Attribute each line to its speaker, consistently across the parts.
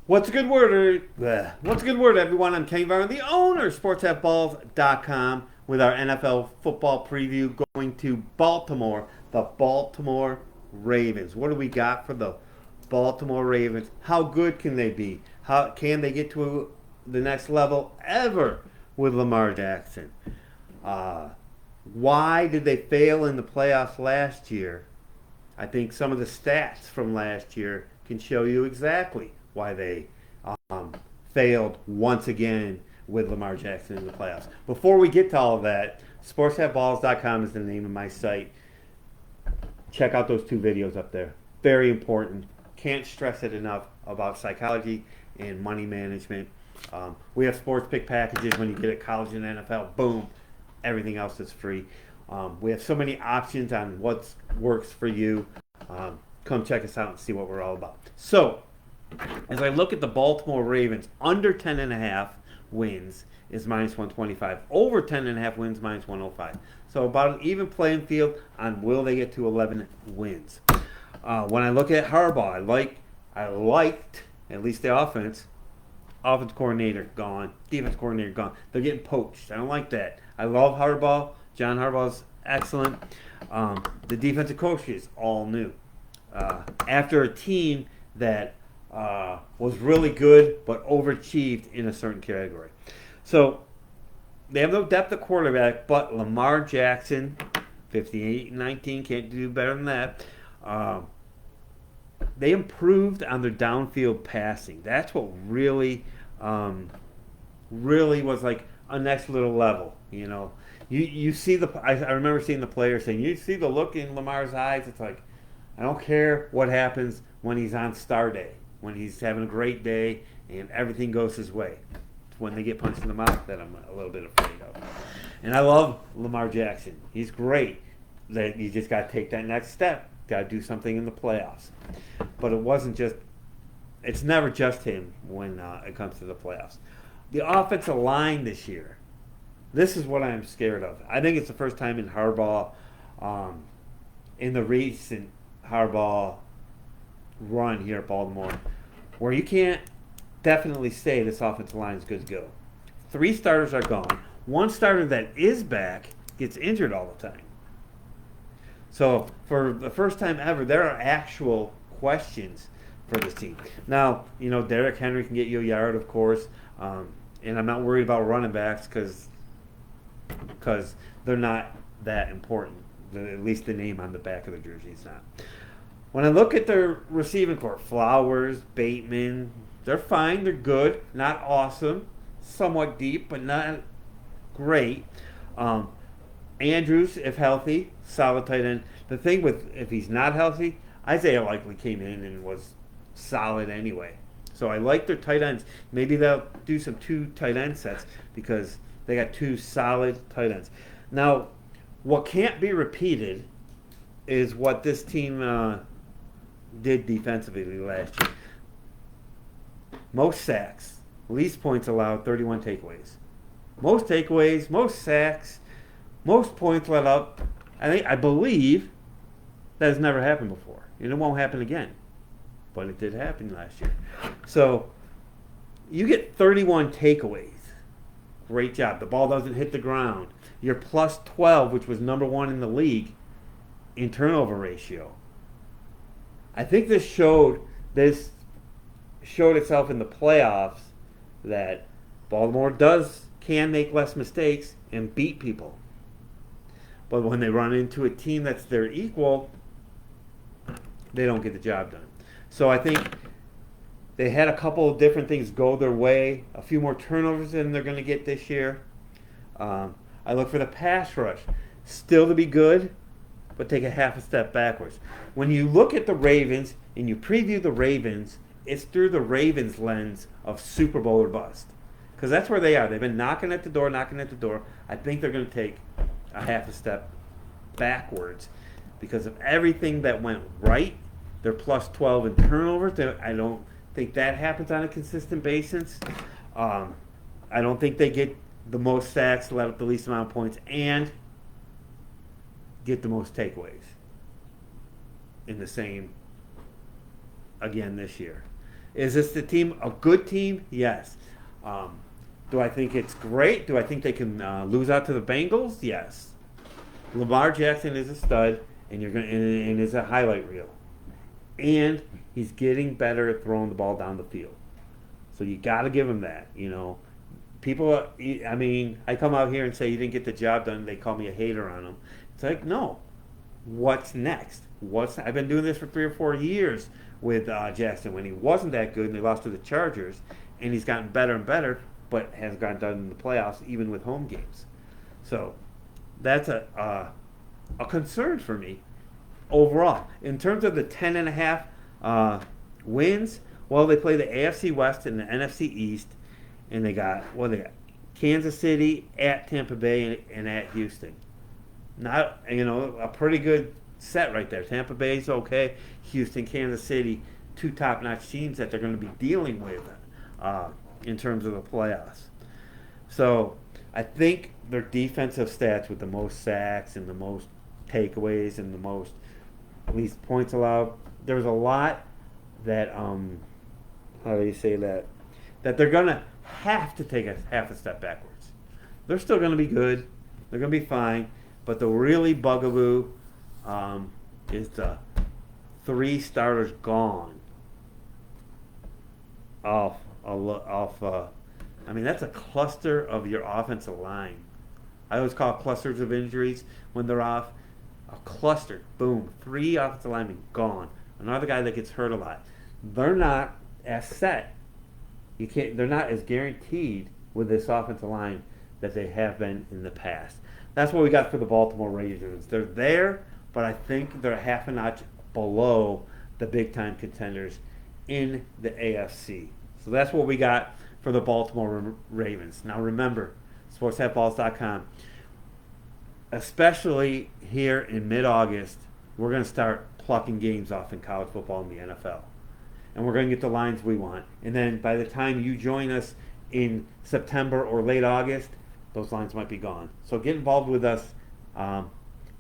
Speaker 1: What's a good word? What's a good word, everyone? I'm Kenny Varner, the owner of SportsBooks.com, with our NFL football preview going to Baltimore, the Baltimore Ravens. What do we got for the Baltimore Ravens? How good can they be? How can they get to the next level ever with Lamar Jackson? Why did they fail in the playoffs last year? I think some of the stats from last year can show you exactly why they failed once again with Lamar Jackson in the playoffs. Before we get to all of that, sportshatballs.com is the name of my site. Check out those two videos up there. Very important. Can't stress it enough about psychology and money management. We have sports pick packages when you get at college and NFL. Boom. Everything else is free. We have so many options on what works for you. Come check us out and see what we're all about. So, as I look at the Baltimore Ravens, under 10.5 wins is minus 125. Over 10.5 wins, minus 105. So about an even playing field on will they get to 11 wins. When I look at Harbaugh, I liked at least the offense. Offense coordinator gone. Defense coordinator gone. They're getting poached. I don't like that. I love Harbaugh. John Harbaugh's excellent. The defensive coaches all new. After a team that was really good but overachieved in a certain category. So they have no depth at quarterback, but Lamar Jackson, 58-19, can't do better than that. They improved on their downfield passing. That's what really was like a next little level. You know, you see I remember seeing the players saying, you see the look in Lamar's eyes. It's like, I don't care what happens when he's on star day, when he's having a great day and everything goes his way. It's when they get punched in the mouth that I'm a little bit afraid of. And I love Lamar Jackson. He's great. That you just got to take that next step. Got to do something in the playoffs. But it's never just him when it comes to the playoffs. The offensive line this year, this is what I'm scared of. I think it's the first time in Harbaugh, in the recent Harbaugh run here at Baltimore, where you can't definitely say this offensive line is good to go. 3 starters are gone. 1 starter that is back gets injured all the time. So for the first time ever, there are actual questions for this team. Now, you know, Derrick Henry can get you a yard, of course, and I'm not worried about running backs because they're not that important. At least the name on the back of the jersey is not. When I look at their receiving corps, Flowers, Bateman, they're fine. They're good. Not awesome. Somewhat deep, but not great. Andrews, if healthy, solid tight end. The thing with, if he's not healthy, Isaiah likely came in and was solid anyway. So I like their tight ends. Maybe they'll do some 2 tight end sets because they got 2 solid tight ends. Now, what can't be repeated is what this team did defensively last year. Most sacks, least points allowed, 31 takeaways. Most takeaways, most sacks, most points let up. I believe that has never happened before. And it won't happen again. But it did happen last year. So you get 31 takeaways. Great job. The ball doesn't hit the ground. You're plus 12, which was number 1 in the league in turnover ratio. I think this showed itself in the playoffs that Baltimore can make less mistakes and beat people. But when they run into a team that's their equal, they don't get the job done. So I think they had a couple of different things go their way. A few more turnovers than they're going to get this year. I look for the pass rush. Still to be good, but take a half a step backwards. When you look at the Ravens and you preview the Ravens, it's through the Ravens lens of Super Bowl or bust. Because that's where they are. They've been knocking at the door. I think they're going to take a half a step backwards because of everything that went right. They're plus 12 in turnovers. I don't think that happens on a consistent basis. I don't think they get the most sacks, let up the least amount of points, and get the most takeaways in the same again this year. Is this the team a good team? Yes. Um, do I think it's great? Do I think they can lose out to the Bengals? Yes. Lamar Jackson is a stud, and you're going and is a highlight reel, and he's getting better at throwing the ball down the field. So you got to give him that. You know, people. I mean, I come out here and say you didn't get the job done. They call me a hater on him. It's like, no. What's next? I've been doing this for 3 or 4 years with Jackson when he wasn't that good and they lost to the Chargers, and he's gotten better and better, but has gotten done in the playoffs even with home games. So that's a concern for me overall. In terms of the 10.5 wins, well, they play the AFC West and the NFC East, and they got Kansas City, at Tampa Bay, and at Houston. Not, a pretty good set right there. Tampa Bay's okay. Houston, Kansas City, two top-notch teams that they're going to be dealing with in terms of the playoffs. So I think their defensive stats with the most sacks and the most takeaways and the most, at least, points allowed, there was a lot that, how do you say that they're going to have to take a half a step backwards. They're still going to be good. They're going to be fine. But the really bugaboo is the 3 starters gone off. I mean, that's a cluster of your offensive line. I always call it clusters of injuries when they're off. A cluster, boom, 3 offensive linemen gone. Another guy that gets hurt a lot. They're not as set. They're not as guaranteed with this offensive line that they have been in the past. That's what we got for the Baltimore Ravens. They're there, but I think they're half a notch below the big-time contenders in the AFC. So that's what we got for the Baltimore Ravens. Now remember, sportshatballs.com, especially here in mid-August, we're going to start plucking games off in college football and the NFL. And we're going to get the lines we want. And then by the time you join us in September or late August, those lines might be gone. So get involved with us as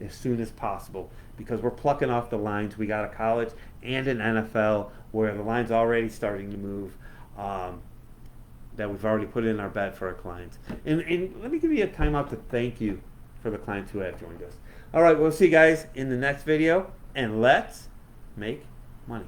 Speaker 1: soon as possible, because we're plucking off the lines. We got a college and an NFL where the line's already starting to move, that we've already put in our bet for our clients. And let me give you a timeout to thank you for the clients who have joined us. All right, we'll see you guys in the next video, and let's make money.